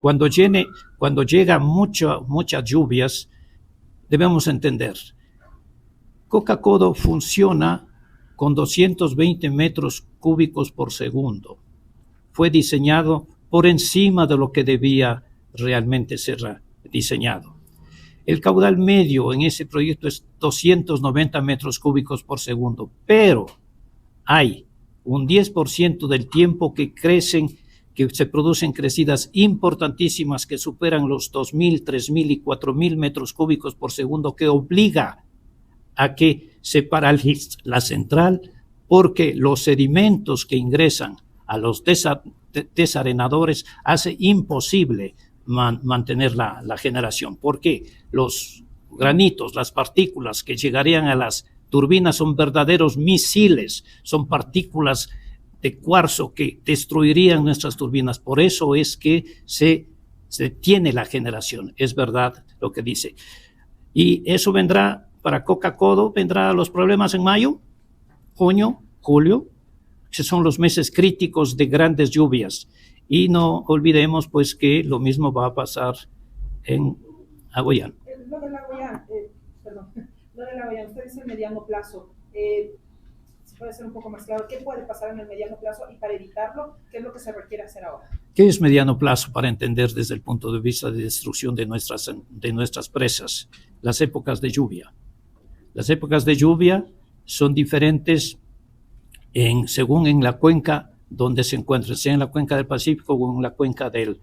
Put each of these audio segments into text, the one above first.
Cuando llega muchas lluvias, debemos entender, Coca-Codo funciona con 220 metros cúbicos por segundo. Fue diseñado por encima de lo que debía realmente ser diseñado. El caudal medio en ese proyecto es 290 metros cúbicos por segundo, pero hay un 10% del tiempo que se producen crecidas importantísimas que superan los 2.000, 3.000 y 4.000 metros cúbicos por segundo, que obliga a que se paralice la central porque los sedimentos que ingresan a los desarenadores hace imposible mantener la generación. Porque los granitos, las partículas que llegarían a las turbinas son verdaderos misiles, son partículas de cuarzo que destruirían nuestras turbinas. Por eso es que se detiene la generación. Es verdad lo que dice. Y eso vendrá para Coca-Codo, vendrá los problemas en mayo, junio, julio, que son los meses críticos de grandes lluvias. Y no olvidemos pues que lo mismo va a pasar en Aguayán. Lo del Aguayán, usted dice el mediano plazo. Si puede ser un poco más claro, ¿qué puede pasar en el mediano plazo? Y para evitarlo, ¿qué es lo que se requiere hacer ahora? ¿Qué es mediano plazo para entender desde el punto de vista de destrucción de nuestras presas? Las épocas de lluvia. Las épocas de lluvia son diferentes según en la cuenca donde se encuentre, sea en la cuenca del Pacífico o en la cuenca del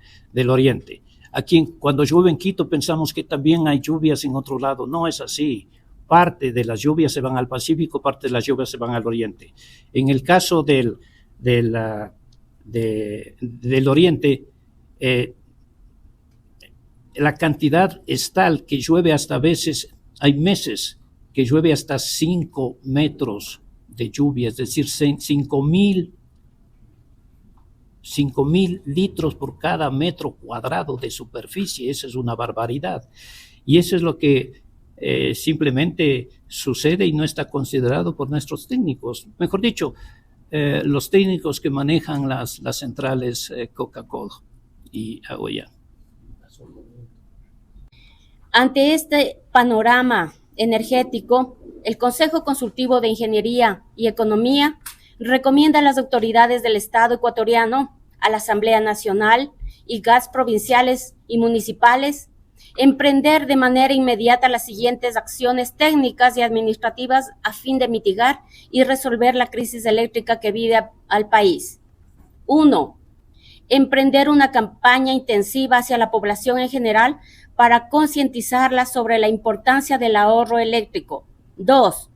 Oriente. Aquí, cuando llueve en Quito, pensamos que también hay lluvias en otro lado. No es así. Parte de las lluvias se van al Pacífico, parte de las lluvias se van al Oriente. En el caso del Oriente, la cantidad es tal que llueve hasta a veces, hay meses que llueve hasta 5 metros de lluvia, es decir, 5.000 litros por cada metro cuadrado de superficie. Esa es una barbaridad. Y eso es lo que simplemente sucede y no está considerado por nuestros técnicos. Mejor dicho, los técnicos que manejan las centrales Coca-Cola y Aguayán. Ante este panorama energético, el Consejo Consultivo de Ingeniería y Economía recomienda a las autoridades del Estado ecuatoriano, a la Asamblea Nacional y GAS provinciales y municipales emprender de manera inmediata las siguientes acciones técnicas y administrativas a fin de mitigar y resolver la crisis eléctrica que vive al país. 1. Emprender una campaña intensiva hacia la población en general para concientizarla sobre la importancia del ahorro eléctrico. 2.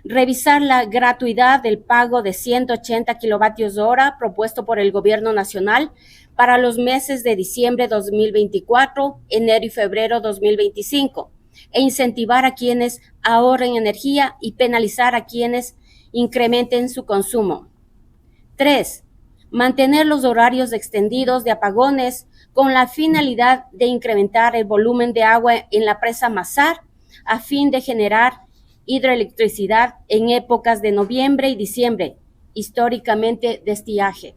Revisar la gratuidad del pago de 180 kilovatios hora propuesto por el Gobierno Nacional para los meses de diciembre 2024, enero y febrero 2025, e incentivar a quienes ahorren energía y penalizar a quienes incrementen su consumo. 3. Mantener los horarios extendidos de apagones con la finalidad de incrementar el volumen de agua en la presa Mazar a fin de generar hidroelectricidad en épocas de noviembre y diciembre, históricamente de estiaje.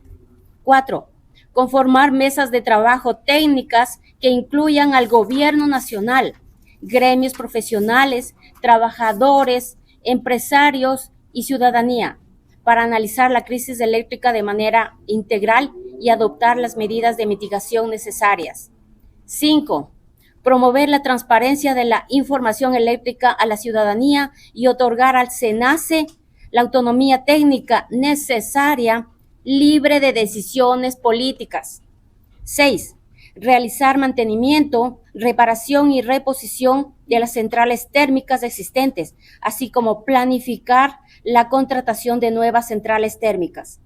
4. Conformar mesas de trabajo técnicas que incluyan al gobierno nacional, gremios profesionales, trabajadores, empresarios y ciudadanía, para analizar la crisis eléctrica de manera integral y adoptar las medidas de mitigación necesarias. 5. Promover la transparencia de la información eléctrica a la ciudadanía y otorgar al SENACE la autonomía técnica necesaria, libre de decisiones políticas. 6. Realizar mantenimiento, reparación y reposición de las centrales térmicas existentes, así como planificar la contratación de nuevas centrales térmicas,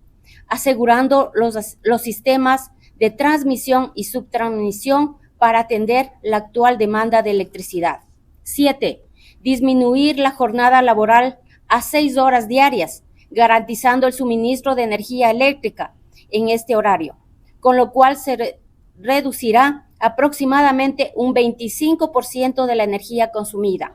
asegurando los sistemas de transmisión y subtransmisión para atender la actual demanda de electricidad. 7. Disminuir la jornada laboral a 6 horas diarias, garantizando el suministro de energía eléctrica en este horario, con lo cual se reducirá aproximadamente un 25% de la energía consumida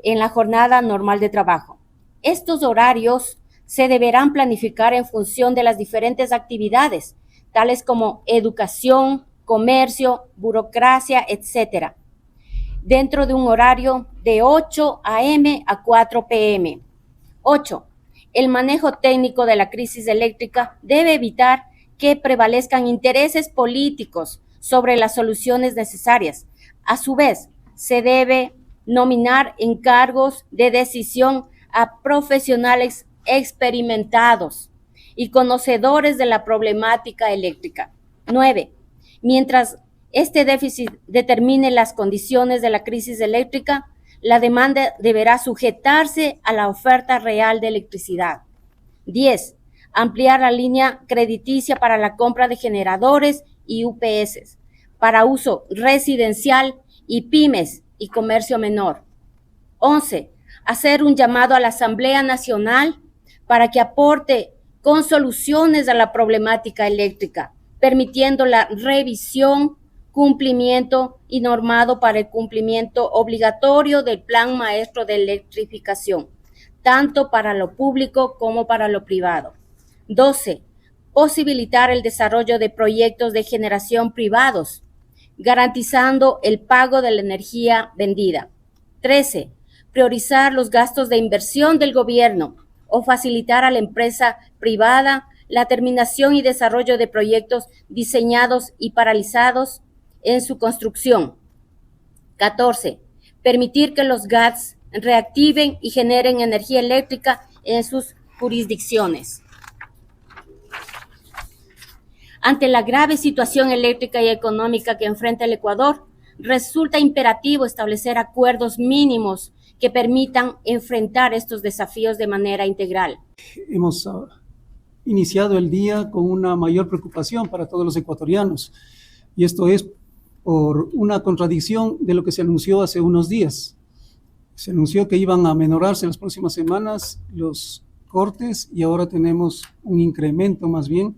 en la jornada normal de trabajo. Estos horarios se deberán planificar en función de las diferentes actividades, tales como educación, comercio, burocracia, etc., dentro de un horario de 8 a.m. a 4 p.m. 8. El manejo técnico de la crisis eléctrica debe evitar que prevalezcan intereses políticos sobre las soluciones necesarias. A su vez, se debe nominar en cargos de decisión a profesionales experimentados y conocedores de la problemática eléctrica. 9. Mientras este déficit determine las condiciones de la crisis eléctrica, la demanda deberá sujetarse a la oferta real de electricidad. 10. Ampliar la línea crediticia para la compra de generadores y UPS para uso residencial y pymes y comercio menor. 11. Hacer un llamado a la Asamblea Nacional para que aporte con soluciones a la problemática eléctrica, permitiendo la revisión, cumplimiento y normado para el cumplimiento obligatorio del Plan Maestro de Electrificación, tanto para lo público como para lo privado. 12. Posibilitar el desarrollo de proyectos de generación privados, garantizando el pago de la energía vendida. 13. Priorizar los gastos de inversión del gobierno o facilitar a la empresa privada la terminación y desarrollo de proyectos diseñados y paralizados en su construcción. 14. Permitir que los GATS reactiven y generen energía eléctrica en sus jurisdicciones. Ante la grave situación eléctrica y económica que enfrenta el Ecuador, resulta imperativo establecer acuerdos mínimos que permitan enfrentar estos desafíos de manera integral. Hemos iniciado el día con una mayor preocupación para todos los ecuatorianos, y esto es por una contradicción de lo que se anunció hace unos días. Se anunció que iban a menorarse en las próximas semanas los cortes y ahora tenemos un incremento más bien,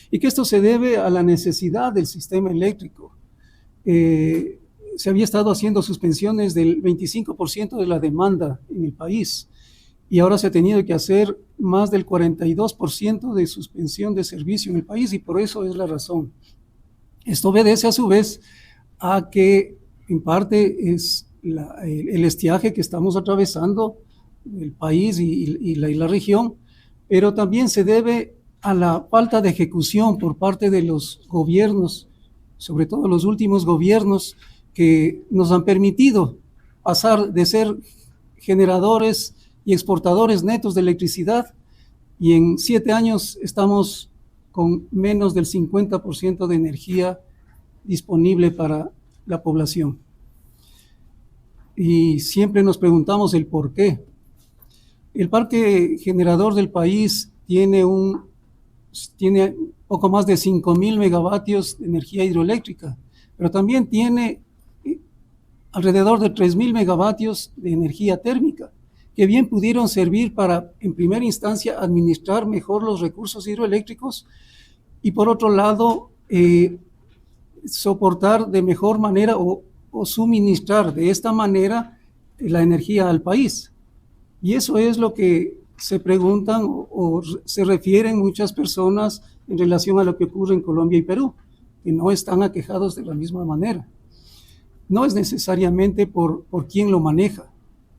y que esto se debe a la necesidad del sistema eléctrico. Se había estado haciendo suspensiones del 25% de la demanda en el país y ahora se ha tenido que hacer más del 42% de suspensión de servicio en el país, y por eso es la razón. Esto obedece a su vez a que en parte es el estiaje que estamos atravesando el país y la región, pero también se debe a la falta de ejecución por parte de los gobiernos, sobre todo los últimos gobiernos, que nos han permitido pasar de ser generadores y exportadores netos de electricidad, y en 7 años estamos con menos del 50% de energía disponible para la población. Y siempre nos preguntamos el por qué. El parque generador del país tiene poco más de 5.000 megavatios de energía hidroeléctrica, pero también tiene alrededor de 3.000 megavatios de energía térmica, que bien pudieron servir para, en primera instancia, administrar mejor los recursos hidroeléctricos y, por otro lado, soportar de mejor manera o suministrar de esta manera la energía al país. Y eso es lo que se preguntan o se refieren muchas personas en relación a lo que ocurre en Colombia y Perú, que no están aquejados de la misma manera. No es necesariamente por quién lo maneja,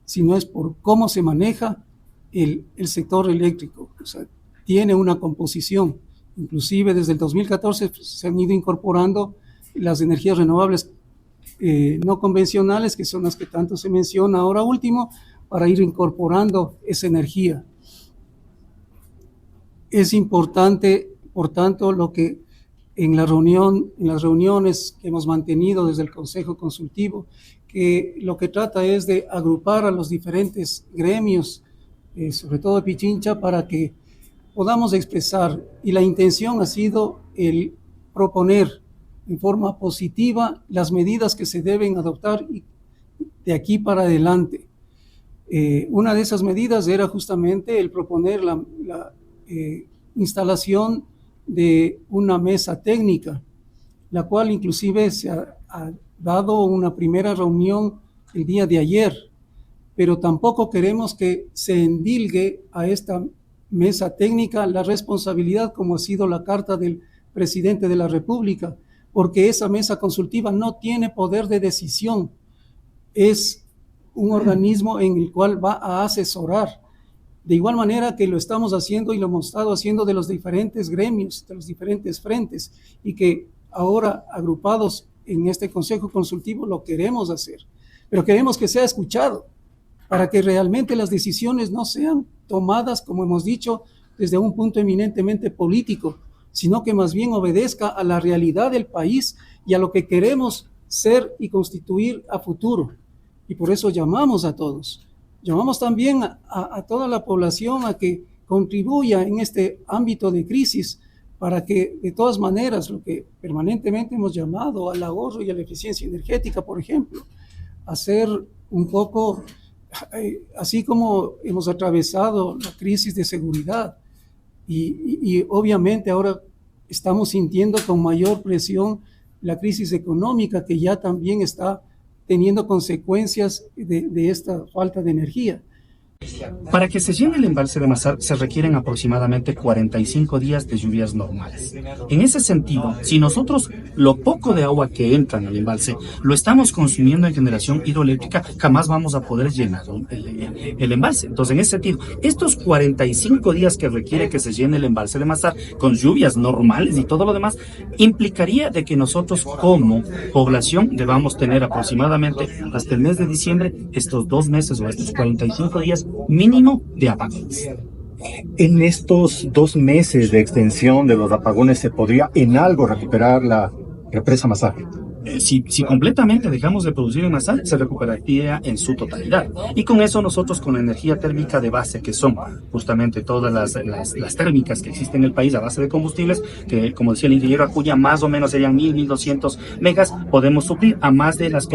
sino es por cómo se maneja el sector eléctrico. O sea, tiene una composición. Inclusive desde el 2014 se han ido incorporando las energías renovables no convencionales, que son las que tanto se menciona ahora último, para ir incorporando esa energía. Es importante, por tanto, lo que en las reuniones que hemos mantenido desde el Consejo Consultivo, que lo que trata es de agrupar a los diferentes gremios, sobre todo de Pichincha, para que podamos expresar, y la intención ha sido el proponer en forma positiva las medidas que se deben adoptar de aquí para adelante. Una de esas medidas era justamente el proponer la instalación de una mesa técnica, la cual inclusive se ha dado una primera reunión el día de ayer, pero tampoco queremos que se endilgue a esta mesa técnica la responsabilidad, como ha sido la carta del presidente de la República, porque esa mesa consultiva no tiene poder de decisión, es un organismo en el cual va a asesorar. De igual manera que lo estamos haciendo y lo hemos estado haciendo de los diferentes gremios, de los diferentes frentes, y que ahora agrupados en este Consejo Consultivo lo queremos hacer, pero queremos que sea escuchado para que realmente las decisiones no sean tomadas, como hemos dicho, desde un punto eminentemente político, sino que más bien obedezca a la realidad del país y a lo que queremos ser y constituir a futuro. Y por eso llamamos a todos. Llamamos también a toda la población a que contribuya en este ámbito de crisis para que, de todas maneras, lo que permanentemente hemos llamado al ahorro y a la eficiencia energética, por ejemplo, hacer un poco, así como hemos atravesado la crisis de seguridad y obviamente ahora estamos sintiendo con mayor presión la crisis económica que ya también está teniendo consecuencias de esta falta de energía. Para que se llene el embalse de Mazar se requieren aproximadamente 45 días de lluvias normales. En ese sentido, si nosotros lo poco de agua que entra en el embalse lo estamos consumiendo en generación hidroeléctrica, jamás vamos a poder llenar el embalse. Entonces, en ese sentido, estos 45 días que requiere que se llene el embalse de Mazar con lluvias normales y todo lo demás, implicaría de que nosotros como población debamos tener aproximadamente hasta el mes de diciembre estos 2 meses o estos 45 días mínimo de apagones. En estos 2 meses de extensión de los apagones, ¿se podría en algo recuperar la represa Mazar? Si completamente dejamos de producir en Mazar, se recuperaría en su totalidad. Y con eso nosotros, con la energía térmica de base, que son justamente todas las térmicas que existen en el país a base de combustibles, que como decía el ingeniero Acuña, más o menos serían 1.200 megas, podemos suplir a más de las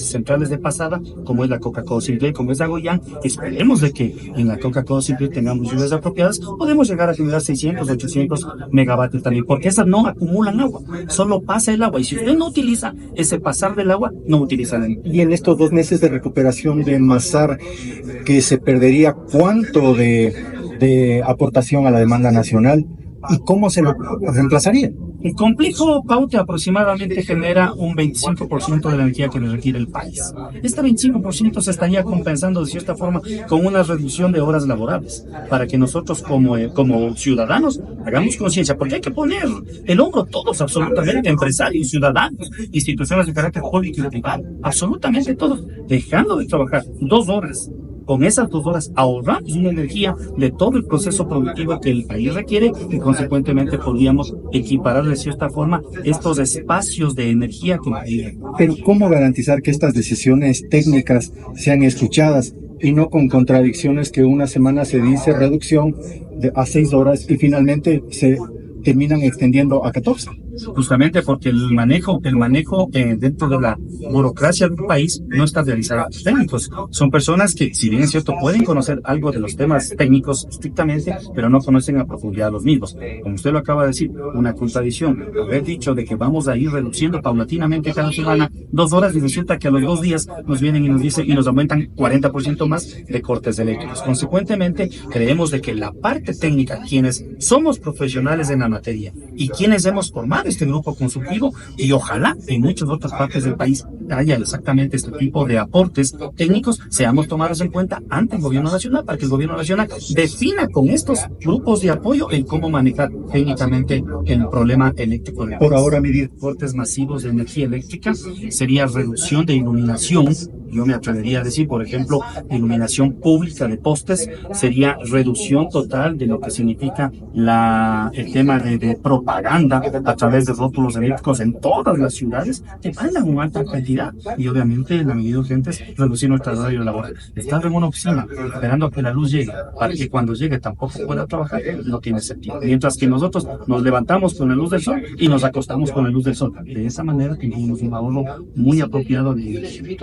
centrales de pasada, como es la Coca-Cola Simple, como es la Goyán. Esperemos de que en la Coca-Cola Simple tengamos lluvias apropiadas, podemos llegar a generar 600, 800 megavatios también, porque esas no acumulan agua, solo pasa el agua. Y si usted no utiliza ese pasar del agua, no utilizan el... Y en estos 2 meses de recuperación de Mazar, que se perdería, ¿cuánto de aportación a la demanda nacional y cómo se lo reemplazaría? El complejo Paute aproximadamente genera un 25% de la energía que requiere el país. Este 25% se estaría compensando de cierta forma con una reducción de horas laborables, para que nosotros como ciudadanos hagamos conciencia, porque hay que poner el hombro todos, absolutamente, empresarios, ciudadanos, instituciones de carácter público y privado, absolutamente todos, dejando de trabajar 2 horas. Con esas 2 horas ahorramos una energía de todo el proceso productivo que el país requiere y consecuentemente podríamos equiparar de cierta forma estos espacios de energía que hay. Pero ¿cómo garantizar que estas decisiones técnicas sean escuchadas y no con contradicciones que una semana se dice reducción a 6 horas y finalmente se terminan extendiendo a 14? Justamente porque el manejo dentro de la burocracia del país no está realizado por técnicos. Son personas que, si bien es cierto, pueden conocer algo de los temas técnicos estrictamente, pero no conocen a profundidad los mismos. Como usted lo acaba de decir, una contradicción. Haber dicho de que vamos a ir reduciendo paulatinamente cada semana 2 horas y resulta que a los 2 días nos vienen y nos dicen y nos aumentan 40% más de cortes eléctricos. Consecuentemente, creemos de que la parte técnica, quienes somos profesionales en la materia y quienes hemos formado este grupo consultivo, y ojalá en muchas otras partes del país haya exactamente este tipo de aportes técnicos, seamos tomados en cuenta ante el gobierno nacional, para que el gobierno nacional defina con estos grupos de apoyo en cómo manejar técnicamente el problema eléctrico. Por ahora, medir cortes masivos de energía eléctrica sería reducción de iluminación. Yo me atrevería a decir, por ejemplo, iluminación pública de postes, sería reducción total de lo que significa el tema de propaganda a través de rótulos eléctricos en todas las ciudades que mandan una alta cantidad, y obviamente la medida urgente es reducir nuestra horario laboral. Estar en una oficina esperando a que la luz llegue para que cuando llegue tampoco pueda trabajar no tiene sentido, mientras que nosotros nos levantamos con la luz del sol y nos acostamos con la luz del sol. De esa manera tenemos un ahorro muy apropiado de energía.